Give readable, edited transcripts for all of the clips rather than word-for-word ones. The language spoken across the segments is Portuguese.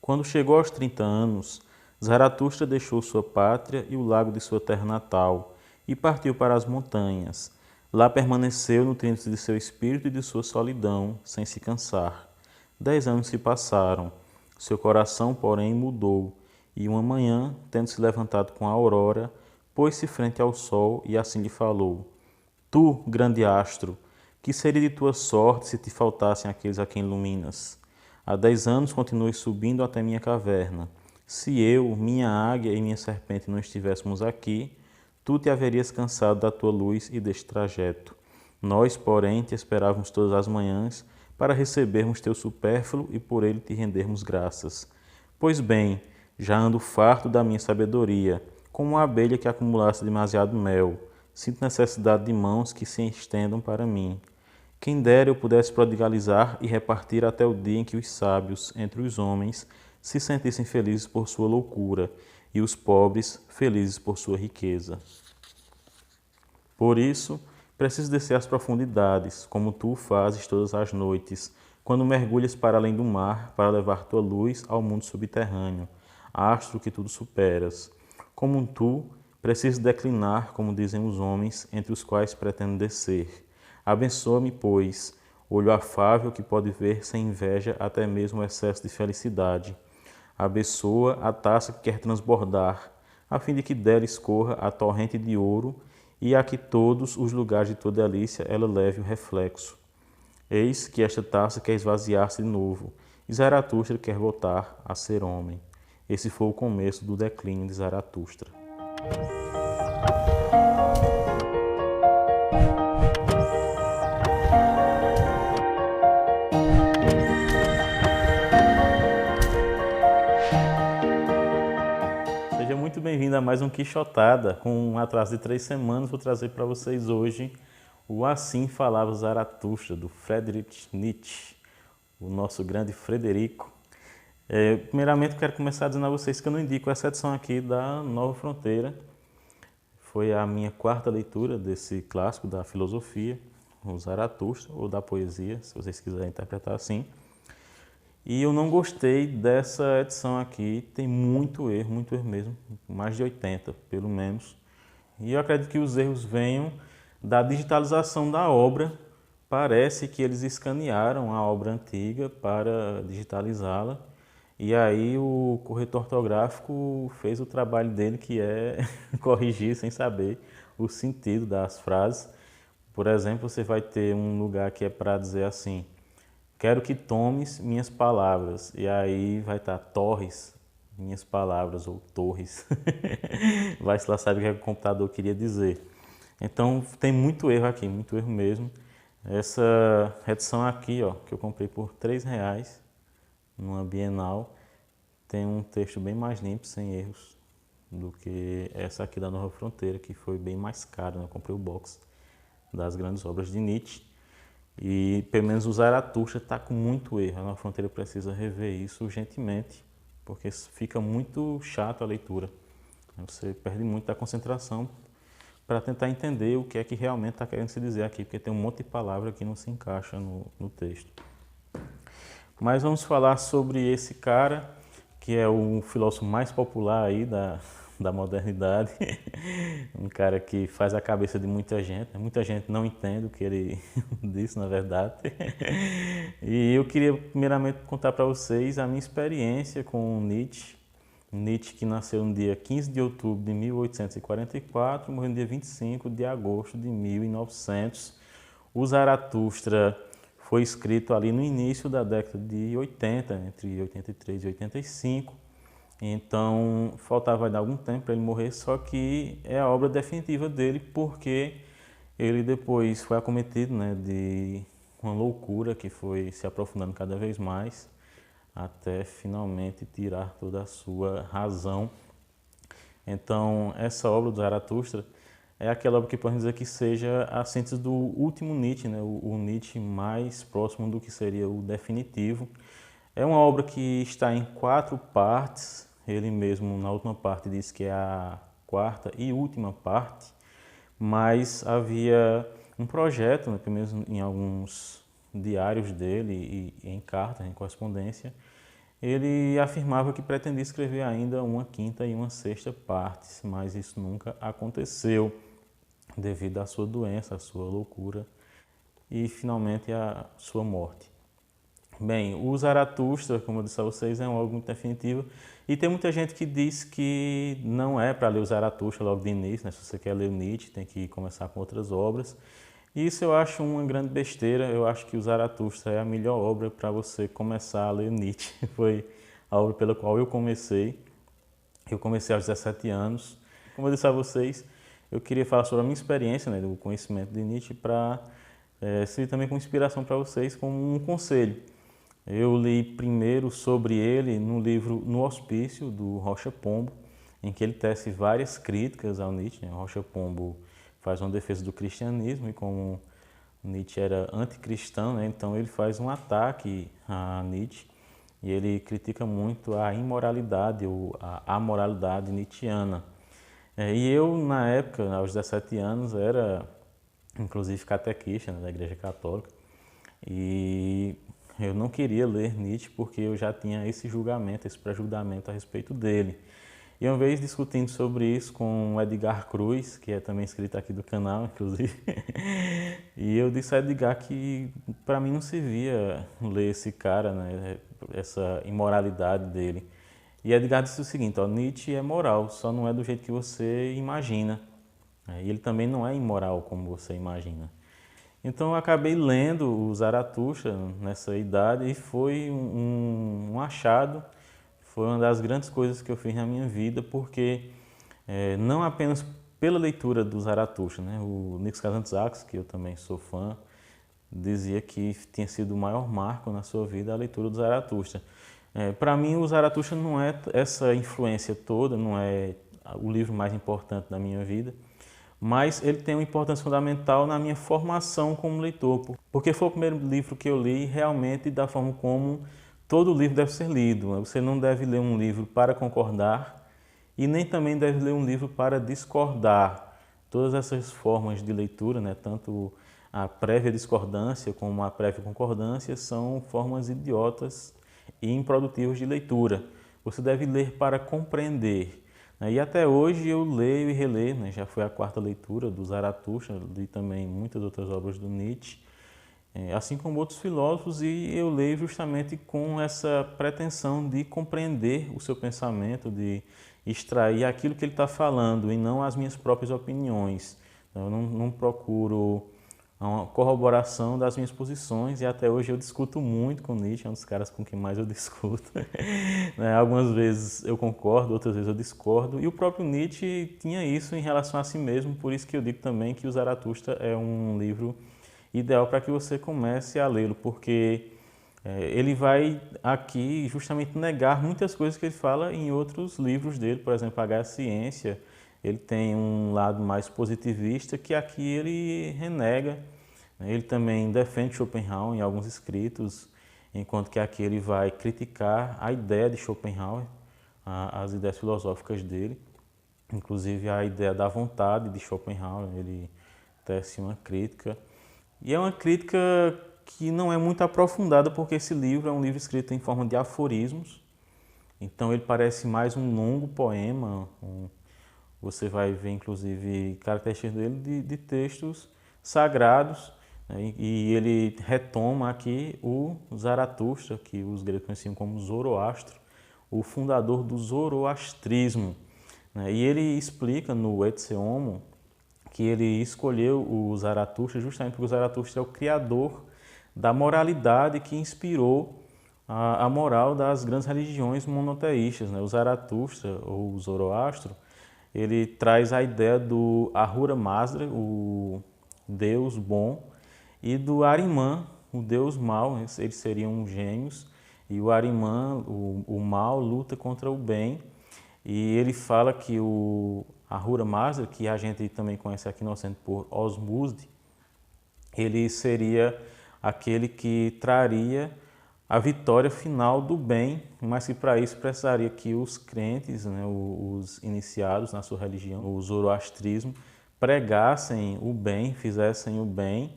Quando chegou aos 30 anos, Zaratustra deixou sua pátria e o lago de sua terra natal e partiu para as montanhas. Lá permaneceu nutrindo-se de seu espírito e de sua solidão, sem se cansar. 10 anos se passaram. Seu coração, porém, mudou, e uma manhã, tendo se levantado com a aurora, pôs-se frente ao sol e assim lhe falou: Tu, grande astro, que seria de tua sorte se te faltassem aqueles a quem iluminas? Há 10 anos continuas subindo até minha caverna. Se eu, minha águia e minha serpente não estivéssemos aqui, tu te haverias cansado da tua luz e deste trajeto. Nós, porém, te esperávamos todas as manhãs para recebermos teu supérfluo e por ele te rendermos graças. Pois bem, já ando farto da minha sabedoria, como uma abelha que acumulasse demasiado mel. Sinto necessidade de mãos que se estendam para mim. Quem dera eu pudesse prodigalizar e repartir até o dia em que os sábios, entre os homens, se sentissem felizes por sua loucura e os pobres felizes por sua riqueza. Por isso, preciso descer às profundidades, como tu o fazes todas as noites, quando mergulhas para além do mar para levar tua luz ao mundo subterrâneo, astro que tudo superas. Como tu, preciso declinar, como dizem os homens, entre os quais pretendo descer. Abençoa-me, pois, olho afável que pode ver sem inveja até mesmo o excesso de felicidade. Abençoa a taça que quer transbordar, a fim de que dela escorra a torrente de ouro e a que todos os lugares de tua delícia ela leve o reflexo. Eis que esta taça quer esvaziar-se de novo, e Zaratustra quer voltar a ser homem. Esse foi o começo do declínio de Zaratustra. Seja muito bem-vindo a mais um Quixotada. Com um atraso de 3 semanas, vou trazer para vocês hoje o Assim Falava Zaratustra, do Friedrich Nietzsche, o nosso grande Frederico. Primeiramente, quero começar dizendo a vocês que eu não indico essa edição aqui da Nova Fronteira. Foi a minha 4ª leitura desse clássico da filosofia, o Zaratustra, ou da poesia, se vocês quiserem interpretar assim. E eu não gostei dessa edição aqui, tem muito erro mesmo, mais de 80 pelo menos. E eu acredito que os erros venham da digitalização da obra. Parece que eles escanearam a obra antiga para digitalizá-la. E aí o corretor ortográfico fez o trabalho dele, que é corrigir sem saber o sentido das frases. Por exemplo, você vai ter um lugar que é para dizer assim: quero que tomes minhas palavras. E aí vai estar torres, minhas palavras, ou torres. Vai-se lá saber o que o computador queria dizer. Então tem muito erro aqui, muito erro mesmo. Essa edição aqui, ó, que eu comprei por R$3 numa Bienal, tem um texto bem mais limpo, sem erros, do que essa aqui da Nova Fronteira, que foi bem mais cara, né? Eu comprei o box das grandes obras de Nietzsche. E pelo menos o Zaratustra está com muito erro. A Nova Fronteira precisa rever isso urgentemente, porque fica muito chato a leitura. Você perde muito da concentração para tentar entender o que é que realmente está querendo se dizer aqui, porque tem um monte de palavra que não se encaixa no texto. Mas vamos falar sobre esse cara, que é o filósofo mais popular aí da modernidade. Um cara que faz a cabeça de muita gente não entende o que ele disse, na verdade. E eu queria primeiramente contar para vocês a minha experiência com Nietzsche. Nietzsche, que nasceu no dia 15 de outubro de 1844 e morreu no dia 25 de agosto de 1900. O Zaratustra foi escrito ali no início da década de 80, entre 83 e 85. Então, faltava algum tempo para ele morrer, só que é a obra definitiva dele, porque ele depois foi acometido, né, de uma loucura que foi se aprofundando cada vez mais, até finalmente tirar toda a sua razão. Então, essa obra do Zaratustra é aquela obra que podemos dizer que seja a síntese do último Nietzsche, né? O Nietzsche mais próximo do que seria o definitivo. É uma obra que está em 4 partes. Ele mesmo, na última parte, disse que é a 4ª e última parte, mas havia um projeto, né, pelo menos em alguns diários dele e em cartas, em correspondência, ele afirmava que pretendia escrever ainda uma quinta e uma sexta partes, mas isso nunca aconteceu devido à sua doença, à sua loucura e finalmente à sua morte. Bem, o Zaratustra, como eu disse a vocês, é um algo muito definitivo e tem muita gente que diz que não é para ler o Zaratustra logo de início, né? Se você quer ler o Nietzsche, tem que começar com outras obras. E isso eu acho uma grande besteira, eu acho que o Zaratustra é a melhor obra para você começar a ler Nietzsche. Foi a obra pela qual eu comecei aos 17 anos. Como eu disse a vocês, eu queria falar sobre a minha experiência, né, do conhecimento de Nietzsche para servir também como inspiração para vocês, como um conselho. Eu li primeiro sobre ele no livro No Hospício, do Rocha Pombo, em que ele tece várias críticas ao Nietzsche. O Rocha Pombo faz uma defesa do cristianismo e como Nietzsche era anticristão, né, então ele faz um ataque a Nietzsche e ele critica muito a imoralidade ou a amoralidade nietzschiana. E eu, na época, aos 17 anos, era inclusive catequista, né, da Igreja Católica e eu não queria ler Nietzsche porque eu já tinha esse julgamento, esse pré-julgamento a respeito dele. E uma vez discutindo sobre isso com o Edgar Cruz, que é também inscrito aqui do canal, inclusive, e eu disse a Edgar que para mim não servia ler esse cara, né, essa imoralidade dele. E Edgar disse o seguinte, ó, Nietzsche é moral, só não é do jeito que você imagina. E ele também não é imoral como você imagina. Então eu acabei lendo o Zaratustra nessa idade e foi um achado, foi uma das grandes coisas que eu fiz na minha vida, porque não apenas pela leitura do Zaratustra, né? O Nikos Kazantzakis, que eu também sou fã, dizia que tinha sido o maior marco na sua vida a leitura do Zaratustra. Para mim, o Zaratustra não é essa influência toda, não é o livro mais importante da minha vida, mas ele tem uma importância fundamental na minha formação como leitor, porque foi o primeiro livro que eu li realmente da forma como todo livro deve ser lido. Você não deve ler um livro para concordar e nem também deve ler um livro para discordar. Todas essas formas de leitura, né, tanto a prévia discordância como a prévia concordância, são formas idiotas e improdutivas de leitura. Você deve ler para compreender. E até hoje eu leio e releio, né? Já foi a quarta leitura do Zaratustra, li também muitas outras obras do Nietzsche, assim como outros filósofos, e eu leio justamente com essa pretensão de compreender o seu pensamento, de extrair aquilo que ele está falando e não as minhas próprias opiniões. Então, eu não procuro uma corroboração das minhas posições e até hoje eu discuto muito com Nietzsche, é um dos caras com quem mais eu discuto. Algumas vezes eu concordo, outras vezes eu discordo, e o próprio Nietzsche tinha isso em relação a si mesmo, por isso que eu digo também que o Zaratustra é um livro ideal para que você comece a lê-lo, porque ele vai aqui justamente negar muitas coisas que ele fala em outros livros dele, por exemplo, H. Ciência. Ele tem um lado mais positivista que aqui ele renega. Ele também defende Schopenhauer em alguns escritos, enquanto que aqui ele vai criticar a ideia de Schopenhauer, as ideias filosóficas dele, inclusive a ideia da vontade de Schopenhauer, ele tece uma crítica. E é uma crítica que não é muito aprofundada, porque esse livro é um livro escrito em forma de aforismos, então ele parece mais um longo poema. Você vai ver, inclusive, características dele de textos sagrados, né? E ele retoma aqui o Zaratustra, que os gregos conheciam como Zoroastro, o fundador do zoroastrismo, né? E ele explica no Ecce Homo que ele escolheu o Zaratustra justamente porque o Zaratustra é o criador da moralidade que inspirou a moral das grandes religiões monoteístas, né? O Zaratustra, ou o Zoroastro, ele traz a ideia do Ahura Mazda, o Deus bom, e do Ahriman, o Deus mau. Eles seriam gêmeos, e o Ahriman, o mal, luta contra o bem. E ele fala que o Ahura Mazda, que a gente também conhece aqui no Ocidente por Osmuzde, ele seria aquele que traria a vitória final do bem, mas que para isso precisaria que os crentes, né, os iniciados na sua religião, o zoroastrismo, pregassem o bem, fizessem o bem,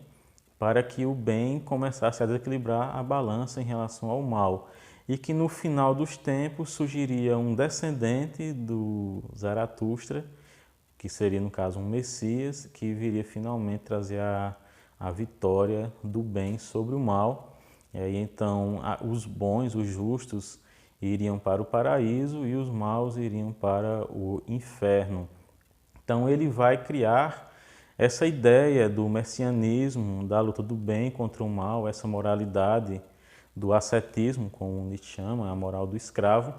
para que o bem começasse a desequilibrar a balança em relação ao mal. e que no final dos tempos surgiria um descendente do Zaratustra, que seria, no caso, um Messias, que viria finalmente trazer a vitória do bem sobre o mal. E aí, então, os bons, os justos, iriam para o paraíso e os maus iriam para o inferno. Então, ele vai criar essa ideia do messianismo, da luta do bem contra o mal, essa moralidade do ascetismo, como Nietzsche chama, a moral do escravo.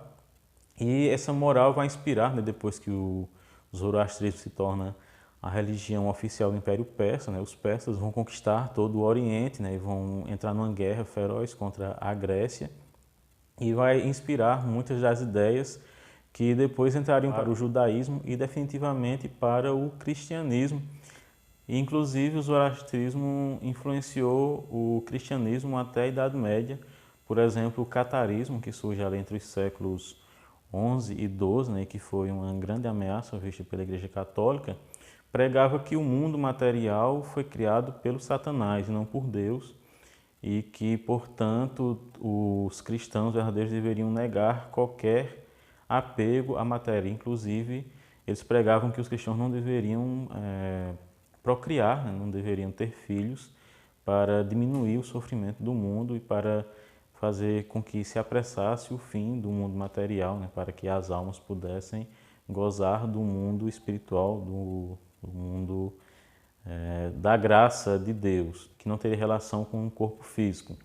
E essa moral vai inspirar, né, depois que o zoroastrismo se torna a religião oficial do Império Persa, né, os persas vão conquistar todo o Oriente, né, e vão entrar numa guerra feroz contra a Grécia, e vai inspirar muitas das ideias que depois entrariam para o judaísmo e definitivamente para o cristianismo. E, inclusive, o zoroastrismo influenciou o cristianismo até a Idade Média. Por exemplo, o catarismo, que surge ali entre os séculos 11 e 12, né, que foi uma grande ameaça vista pela Igreja Católica, pregava que o mundo material foi criado pelo Satanás e não por Deus, e que, portanto, os cristãos verdadeiros deveriam negar qualquer apego à matéria. Inclusive, eles pregavam que os cristãos não deveriam procriar, né? Não deveriam ter filhos para diminuir o sofrimento do mundo e para fazer com que se apressasse o fim do mundo material, né? Para que as almas pudessem gozar do mundo espiritual, do mundo da graça de Deus, que não teria relação com o corpo físico.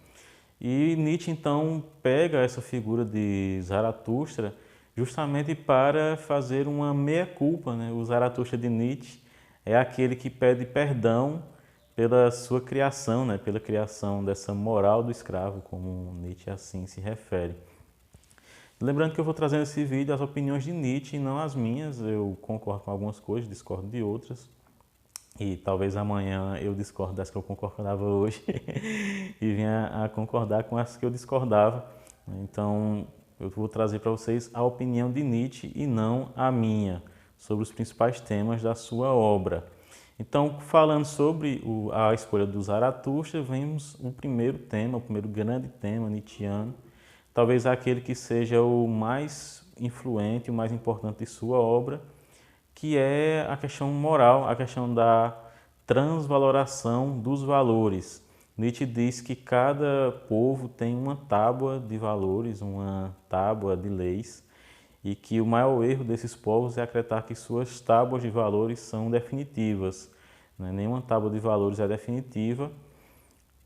E Nietzsche, então, pega essa figura de Zaratustra justamente para fazer uma meia-culpa, né? O Zaratustra de Nietzsche é aquele que pede perdão pela sua criação, né? Pela criação dessa moral do escravo, como Nietzsche assim se refere. Lembrando que eu vou trazendo nesse vídeo as opiniões de Nietzsche e não as minhas. Eu concordo com algumas coisas, discordo de outras. E talvez amanhã eu discorde das que eu concordava hoje e venha a concordar com as que eu discordava. Então, eu vou trazer para vocês a opinião de Nietzsche e não a minha, sobre os principais temas da sua obra. Então, falando sobre a escolha do Zaratustra, vemos o primeiro tema, o primeiro grande tema nietzschiano, talvez aquele que seja o mais influente, o mais importante de sua obra, que é a questão moral, a questão da transvaloração dos valores. Nietzsche diz que cada povo tem uma tábua de valores, uma tábua de leis, e que o maior erro desses povos é acreditar que suas tábuas de valores são definitivas. Nenhuma tábua de valores é definitiva.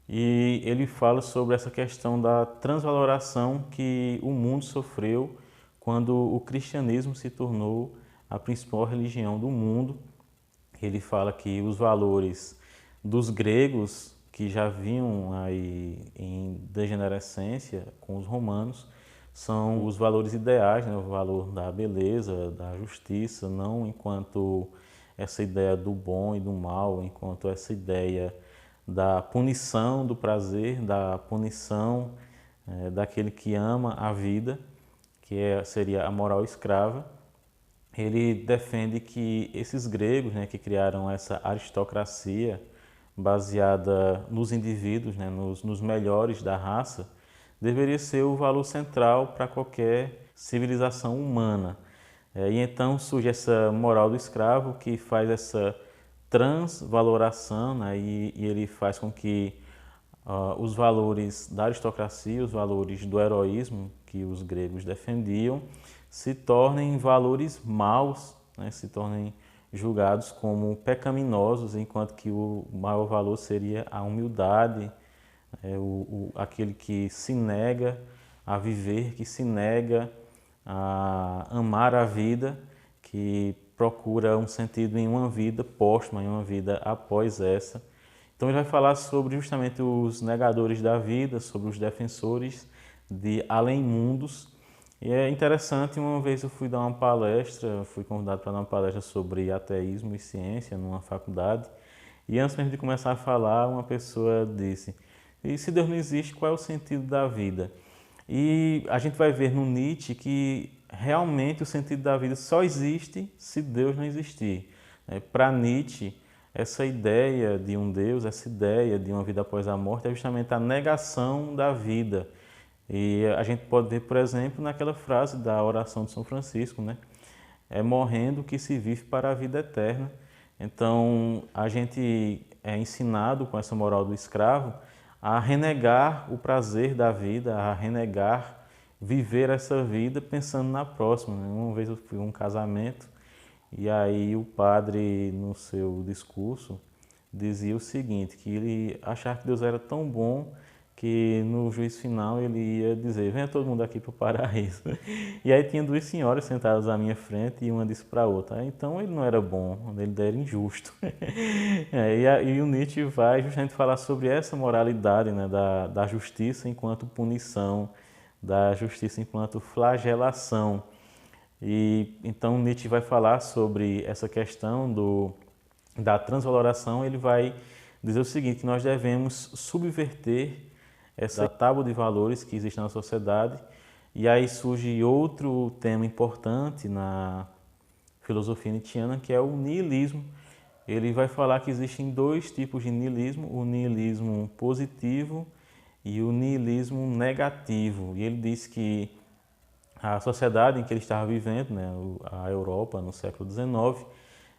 E ele fala sobre essa questão da transvaloração que o mundo sofreu quando o cristianismo se tornou a principal religião do mundo. Ele fala que os valores dos gregos, que já vinham aí em degenerescência com os romanos, são os valores ideais, né? O valor da beleza, da justiça, não enquanto essa ideia do bom e do mal, enquanto essa ideia da punição do prazer, da punição daquele que ama a vida, que seria a moral escrava. Ele defende que esses gregos, né, que criaram essa aristocracia baseada nos indivíduos, né, nos melhores da raça, deveria ser o valor central para qualquer civilização humana. E então surge essa moral do escravo que faz essa transvaloração, né, e ele faz com que os valores da aristocracia, os valores do heroísmo que os gregos defendiam, se tornem valores maus, né, se tornem julgados como pecaminosos, enquanto que o maior valor seria a humildade, aquele que se nega a viver, que se nega a amar a vida, que procura um sentido em uma vida póstuma, em uma vida após essa. Então ele vai falar sobre justamente os negadores da vida, sobre os defensores de além-mundos. E é interessante, uma vez eu fui dar uma palestra, fui convidado para dar uma palestra sobre ateísmo e ciência numa faculdade, e antes mesmo de começar a falar, uma pessoa disse: e se Deus não existe, qual é o sentido da vida? E a gente vai ver no Nietzsche que realmente o sentido da vida só existe se Deus não existir. Para Nietzsche, essa ideia de um Deus, essa ideia de uma vida após a morte é justamente a negação da vida. E a gente pode ver, por exemplo, naquela frase da oração de São Francisco, né? É morrendo que se vive para a vida eterna. Então, a gente é ensinado com essa moral do escravo a renegar o prazer da vida, a renegar viver essa vida pensando na próxima, né? Uma vez eu fui a um casamento e aí o padre, no seu discurso, dizia o seguinte, que ele achava que Deus era tão bom que no juízo final ele ia dizer, venha todo mundo aqui para o paraíso. E aí tinha duas senhoras sentadas à minha frente e uma disse para a outra, então ele não era bom, ele era injusto. E o Nietzsche vai justamente falar sobre essa moralidade, né, da justiça enquanto punição, da justiça enquanto flagelação. E então Nietzsche vai falar sobre essa questão da transvaloração, ele vai dizer o seguinte, que nós devemos subverter essa tábua de valores que existe na sociedade. E aí surge outro tema importante na filosofia nietzschiana, que é o niilismo. Ele vai falar que existem dois tipos de niilismo, o niilismo positivo e o niilismo negativo. E ele diz que a sociedade em que ele estava vivendo, né, a Europa no século XIX,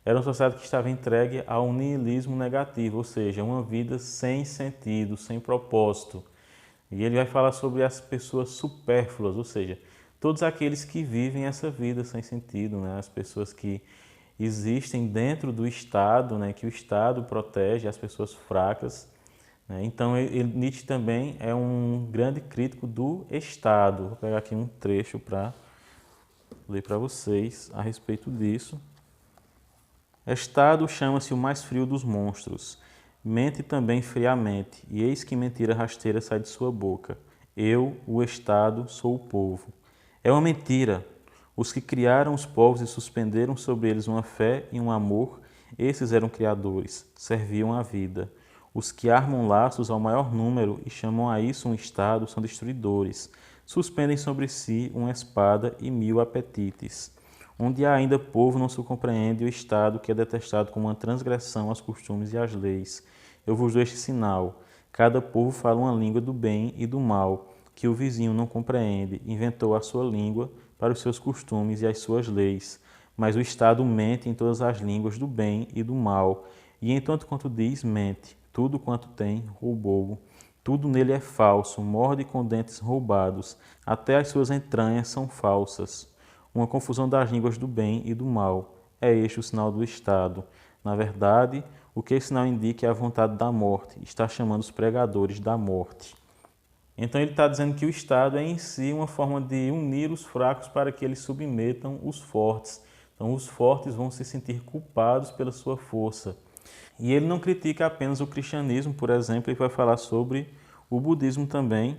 era uma sociedade que estava entregue ao niilismo negativo, ou seja, uma vida sem sentido, sem propósito. E ele vai falar sobre as pessoas supérfluas, ou seja, todos aqueles que vivem essa vida sem sentido, né, as pessoas que existem dentro do Estado, né, que o Estado protege as pessoas fracas. Então, Nietzsche também é um grande crítico do Estado. Vou pegar aqui um trecho para ler para vocês a respeito disso. Estado chama-se o mais frio dos monstros. Mente também friamente, e eis que mentira rasteira sai de sua boca. Eu, o Estado, sou o povo. É uma mentira. Os que criaram os povos e suspenderam sobre eles uma fé e um amor, esses eram criadores, serviam a vida. Os que armam laços ao maior número e chamam a isso um Estado são destruidores. Suspendem sobre si uma espada e 1000 apetites. Onde há ainda povo não se compreende o Estado que é detestado como uma transgressão aos costumes e às leis. Eu vos dou este sinal. Cada povo fala uma língua do bem e do mal, que o vizinho não compreende, inventou a sua língua para os seus costumes e as suas leis. Mas o Estado mente em todas as línguas do bem e do mal, e entanto quanto diz, mente. Tudo quanto tem, roubou. Tudo nele é falso, morde com dentes roubados. Até as suas entranhas são falsas. Uma confusão das línguas do bem e do mal. É este o sinal do Estado. Na verdade, o que esse sinal indica é a vontade da morte. Está chamando os pregadores da morte. Então ele está dizendo que o Estado é em si uma forma de unir os fracos para que eles submetam os fortes. Então os fortes vão se sentir culpados pela sua força. E ele não critica apenas o cristianismo, por exemplo, ele vai falar sobre o budismo também.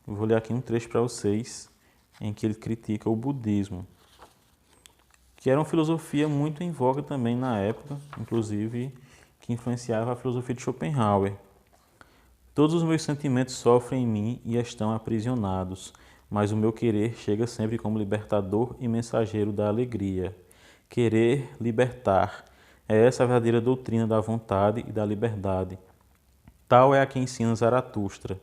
Eu vou ler aqui um trecho para vocês, em que ele critica o budismo, que era uma filosofia muito em voga também na época, inclusive que influenciava a filosofia de Schopenhauer. Todos os meus sentimentos sofrem em mim e estão aprisionados, mas o meu querer chega sempre como libertador e mensageiro da alegria. Querer libertar. É essa a verdadeira doutrina da vontade e da liberdade. Tal é a que ensina Zaratustra.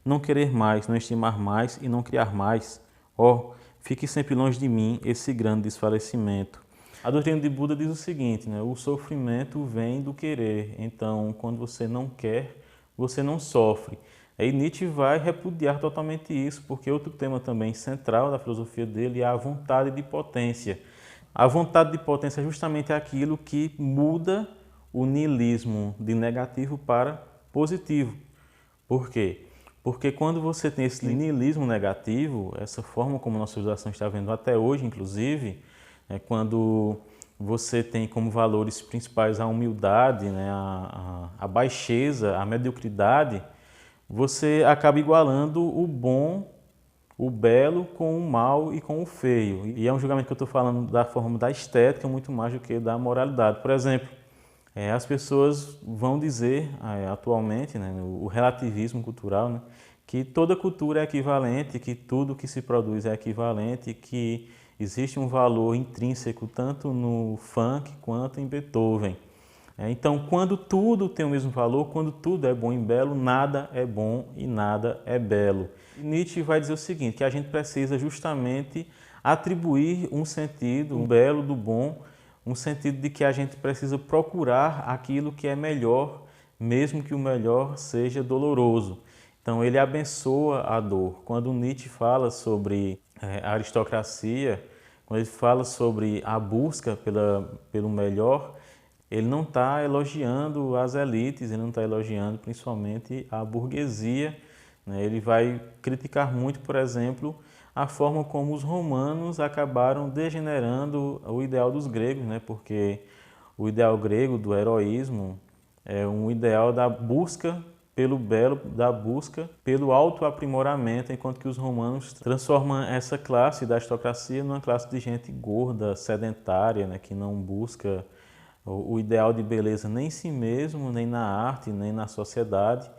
Não querer mais, não estimar mais e não criar mais. Oh, fique sempre longe de mim esse grande desfalecimento. A doutrina de Buda diz o seguinte, né? O sofrimento vem do querer. Então, quando você não quer, você não sofre. Aí Nietzsche vai repudiar totalmente isso, porque outro tema também central da filosofia dele é a vontade de potência. A vontade de potência é justamente aquilo que muda o niilismo de negativo para positivo. Por quê? Porque quando você tem esse niilismo negativo, essa forma como a nossa civilização está vendo até hoje, inclusive, é quando você tem como valores principais a humildade, né, a baixeza, a mediocridade, você acaba igualando o bom, o belo com o mal e com o feio. E é um julgamento que eu estou falando da forma da estética muito mais do que da moralidade. Por exemplo, as pessoas vão dizer atualmente, né, o relativismo cultural, né, que toda cultura é equivalente, que tudo que se produz é equivalente, que existe um valor intrínseco tanto no funk quanto em Beethoven. Então, quando tudo tem o mesmo valor, quando tudo é bom e belo, nada é bom e nada é belo. E Nietzsche vai dizer o seguinte, que a gente precisa justamente atribuir um sentido, um belo do bom, um sentido de que a gente precisa procurar aquilo que é melhor, mesmo que o melhor seja doloroso. Então ele abençoa a dor. Quando Nietzsche fala sobre a aristocracia, quando ele fala sobre a busca pelo melhor, ele não está elogiando as elites, ele não está elogiando principalmente a burguesia, né? Ele vai criticar muito, por exemplo, a forma como os romanos acabaram degenerando o ideal dos gregos, né? Porque o ideal grego do heroísmo é um ideal da busca pelo belo, da busca pelo autoaprimoramento, enquanto que os romanos transformam essa classe da aristocracia numa classe de gente gorda, sedentária, né? Que não busca o ideal de beleza nem em si mesmo, nem na arte, nem na sociedade,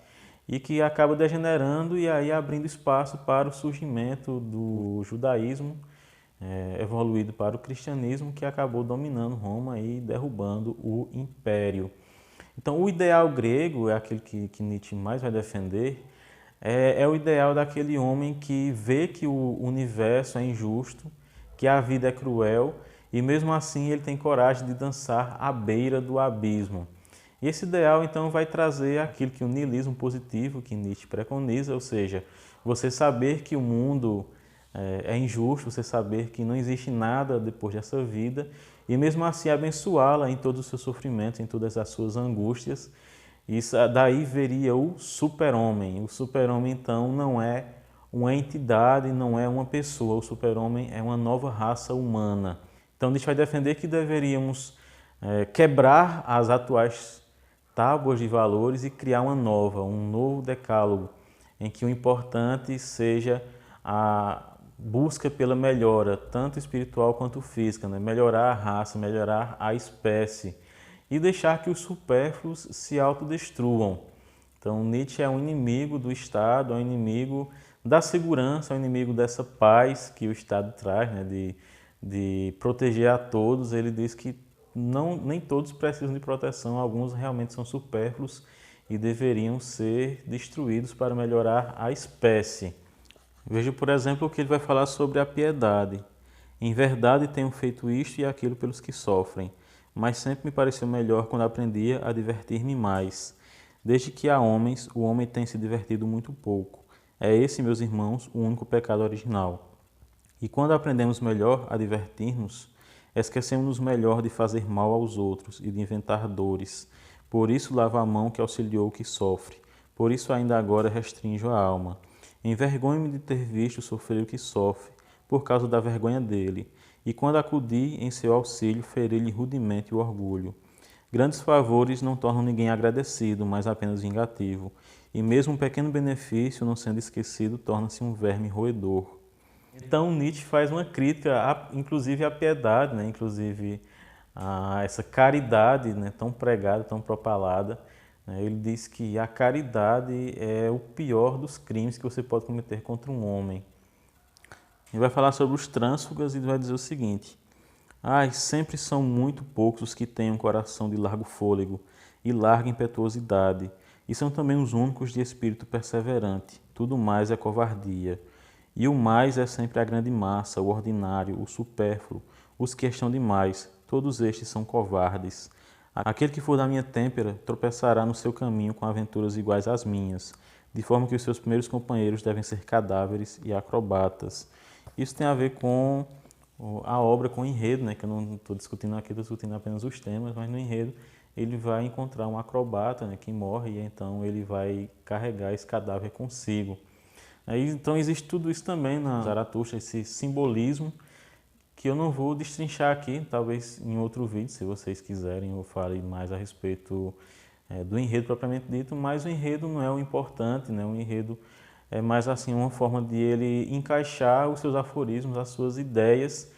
e que acaba degenerando e aí abrindo espaço para o surgimento do judaísmo, evoluído para o cristianismo, que acabou dominando Roma e derrubando o império. Então, o ideal grego, é aquele que Nietzsche mais vai defender, é o ideal daquele homem que vê que o universo é injusto, que a vida é cruel e mesmo assim ele tem coragem de dançar à beira do abismo. E esse ideal então vai trazer aquilo que o niilismo positivo que Nietzsche preconiza, ou seja, você saber que o mundo é injusto, você saber que não existe nada depois dessa vida e mesmo assim abençoá-la em todos os seus sofrimentos, em todas as suas angústias. Isso daí veria o super-homem. O super-homem então não é uma entidade, não é uma pessoa. O super-homem é uma nova raça humana. Então Nietzsche vai defender que deveríamos quebrar as atuais tábuas de valores e criar uma nova, um novo decálogo, em que o importante seja a busca pela melhora, tanto espiritual quanto física, né? Melhorar a raça, melhorar a espécie e deixar que os supérfluos se autodestruam. Então Nietzsche é um inimigo do Estado, é um inimigo da segurança, é um inimigo dessa paz que o Estado traz, né? de proteger a todos. Ele diz que nem todos precisam de proteção, alguns realmente são supérfluos e deveriam ser destruídos para melhorar a espécie. Veja, por exemplo, o que ele vai falar sobre a piedade. Em verdade tenho feito isto e aquilo pelos que sofrem, mas sempre me pareceu melhor quando aprendia a divertir-me mais. Desde que há homens, o homem tem se divertido muito pouco. É esse, meus irmãos, o único pecado original. E quando aprendemos melhor a divertir-nos, esquecemos-nos melhor de fazer mal aos outros e de inventar dores. Por isso lavo a mão que auxiliou o que sofre. Por isso ainda agora restringo a alma. Envergonho-me de ter visto sofrer o que sofre, por causa da vergonha dele. E quando acudi em seu auxílio, feri-lhe rudemente o orgulho. Grandes favores não tornam ninguém agradecido, mas apenas vingativo. E mesmo um pequeno benefício, não sendo esquecido, torna-se um verme roedor. Então Nietzsche faz uma crítica, inclusive à piedade, né? Inclusive a essa caridade, né? Tão pregada, tão propalada. Né? Ele diz que a caridade é o pior dos crimes que você pode cometer contra um homem. Ele vai falar sobre os trânsfugas e vai dizer o seguinte: ai, sempre são muito poucos os que têm um coração de largo fôlego e larga impetuosidade, e são também os únicos de espírito perseverante. Tudo mais é covardia. E o mais é sempre a grande massa, o ordinário, o supérfluo, os que estão demais. Todos estes são covardes. Aquele que for da minha têmpera tropeçará no seu caminho com aventuras iguais às minhas, de forma que os seus primeiros companheiros devem ser cadáveres e acrobatas. Isso tem a ver com a obra, com o enredo, né? Que eu não estou discutindo aqui, estou discutindo apenas os temas, mas no enredo ele vai encontrar um acrobata, né, que morre e então ele vai carregar esse cadáver consigo. Aí, então existe tudo isso também na Zaratustra, esse simbolismo que eu não vou destrinchar aqui, talvez em outro vídeo, se vocês quiserem, eu fale mais a respeito do enredo propriamente dito, mas o enredo não é o importante, né? O enredo é mais assim uma forma de ele encaixar os seus aforismos, as suas ideias.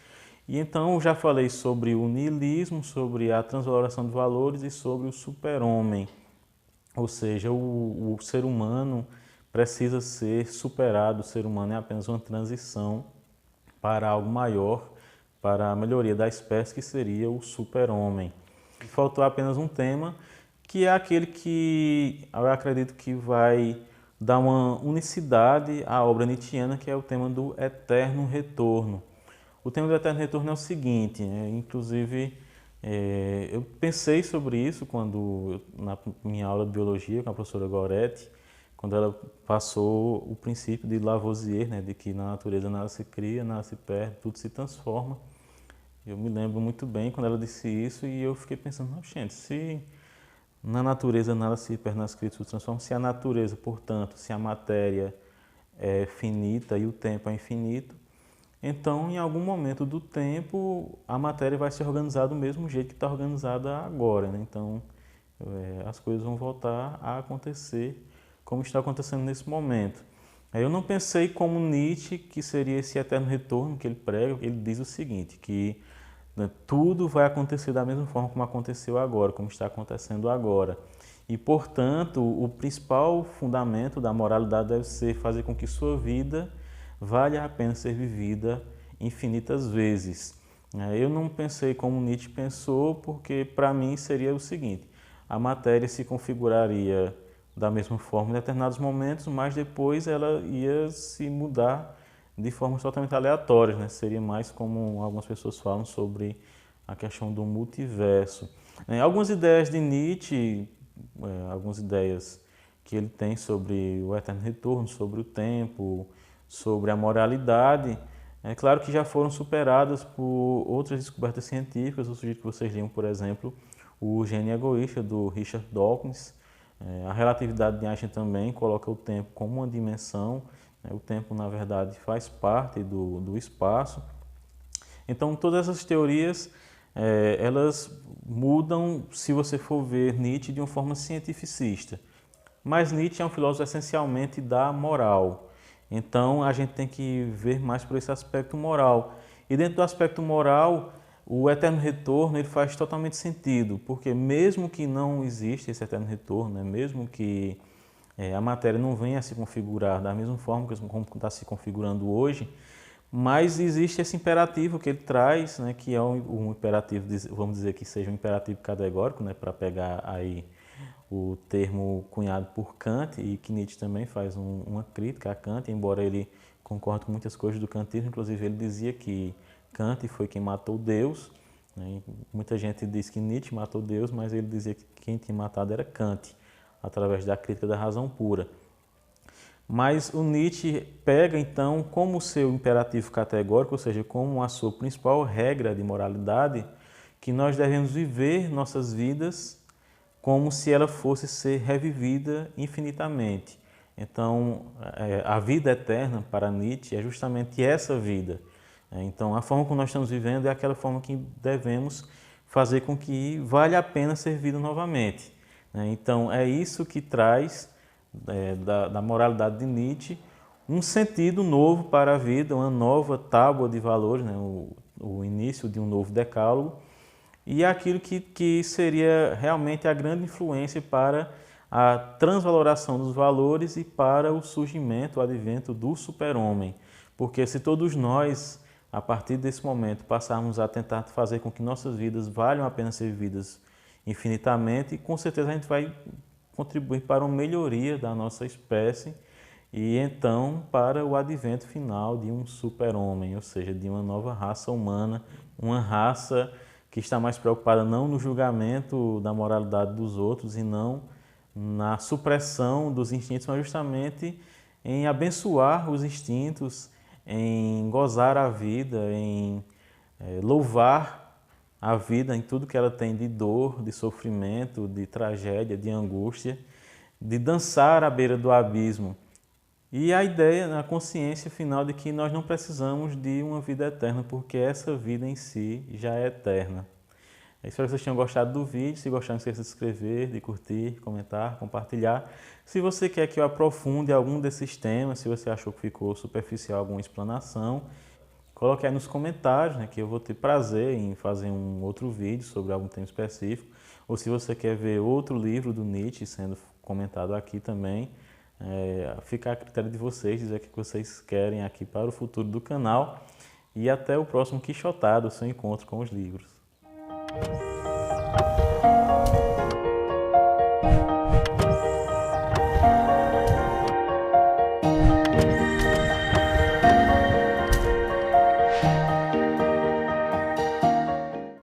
E então eu já falei sobre o niilismo, sobre a transvaloração de valores e sobre o super-homem, ou seja, o ser humano precisa ser superado, o ser humano é apenas uma transição para algo maior, para a melhoria da espécie, que seria o super-homem. faltou apenas um tema, que é aquele que eu acredito que vai dar uma unicidade à obra nietzschiana, que é o tema do eterno retorno. O tema do eterno retorno é o seguinte, inclusive eu pensei sobre isso na minha aula de biologia com a professora Goretti, quando ela passou o princípio de Lavoisier, de que na natureza nada se cria, nada se perde, tudo se transforma. Eu me lembro muito bem quando ela disse isso e eu fiquei pensando, não, gente, se na natureza nada se perde, nada se cria, tudo se transforma, se a natureza, portanto, se a matéria é finita e o tempo é infinito, então, em algum momento do tempo, a matéria vai se organizar do mesmo jeito que está organizada agora, Então, as coisas vão voltar a acontecer como está acontecendo nesse momento. Eu não pensei como Nietzsche, que seria esse eterno retorno que ele prega. Ele diz o seguinte, que tudo vai acontecer da mesma forma como aconteceu agora, como está acontecendo agora. E, portanto, o principal fundamento da moralidade deve ser fazer com que sua vida valha a pena ser vivida infinitas vezes. Eu não pensei como Nietzsche pensou, porque para mim seria o seguinte, a matéria se configuraria da mesma forma em determinados momentos, mas depois ela ia se mudar de formas totalmente aleatórias, Seria mais como algumas pessoas falam sobre a questão do multiverso. Algumas ideias de Nietzsche, algumas ideias que ele tem sobre o eterno retorno, sobre o tempo, sobre a moralidade, é claro que já foram superadas por outras descobertas científicas. Eu sugiro que vocês leiam, por exemplo, O Gênio Egoísta, do Richard Dawkins. A relatividade de Einstein também coloca o tempo como uma dimensão. O tempo, na verdade, faz parte do espaço. Então, todas essas teorias, elas mudam, se você for ver Nietzsche, de uma forma cientificista. Mas Nietzsche é um filósofo essencialmente da moral. Então, a gente tem que ver mais por esse aspecto moral. E dentro do aspecto moral, o eterno retorno ele faz totalmente sentido, porque mesmo que não exista esse eterno retorno, mesmo que a matéria não venha a se configurar da mesma forma como está se configurando hoje, mas existe esse imperativo que ele traz, que é um imperativo, vamos dizer que seja um imperativo categórico, para pegar aí o termo cunhado por Kant, e que Nietzsche também faz uma crítica a Kant, embora ele concorde com muitas coisas do kantismo. Inclusive ele dizia que Kant foi quem matou Deus. Muita gente diz que Nietzsche matou Deus, mas ele dizia que quem tinha matado era Kant, através da crítica da razão pura. Mas o Nietzsche pega então como seu imperativo categórico, ou seja, como a sua principal regra de moralidade, que nós devemos viver nossas vidas como se ela fosse ser revivida infinitamente. Então, a vida eterna para Nietzsche é justamente essa vida. Então, a forma como nós estamos vivendo é aquela forma que devemos fazer com que valha a pena ser vida novamente. Então, é isso que traz da moralidade de Nietzsche um sentido novo para a vida, uma nova tábua de valores, o início de um novo decálogo, e aquilo que seria realmente a grande influência para a transvaloração dos valores e para o surgimento, o advento do super-homem. Porque se todos nós, a partir desse momento, passarmos a tentar fazer com que nossas vidas valham a pena ser vividas infinitamente, com certeza a gente vai contribuir para uma melhoria da nossa espécie e então para o advento final de um super-homem, ou seja, de uma nova raça humana, uma raça que está mais preocupada não no julgamento da moralidade dos outros e não na supressão dos instintos, mas justamente em abençoar os instintos, em gozar a vida, em louvar a vida em tudo que ela tem de dor, de sofrimento, de tragédia, de angústia, de dançar à beira do abismo. E a ideia, a consciência final de que nós não precisamos de uma vida eterna, porque essa vida em si já é eterna. Espero que vocês tenham gostado do vídeo. Se gostaram, não esqueça de se inscrever, de curtir, comentar, compartilhar. Se você quer que eu aprofunde algum desses temas, se você achou que ficou superficial alguma explanação, coloque aí nos comentários, que eu vou ter prazer em fazer um outro vídeo sobre algum tema específico. Ou se você quer ver outro livro do Nietzsche sendo comentado aqui também, fica a critério de vocês, dizer o que vocês querem aqui para o futuro do canal. E até o próximo Quixotado, seu encontro com os livros.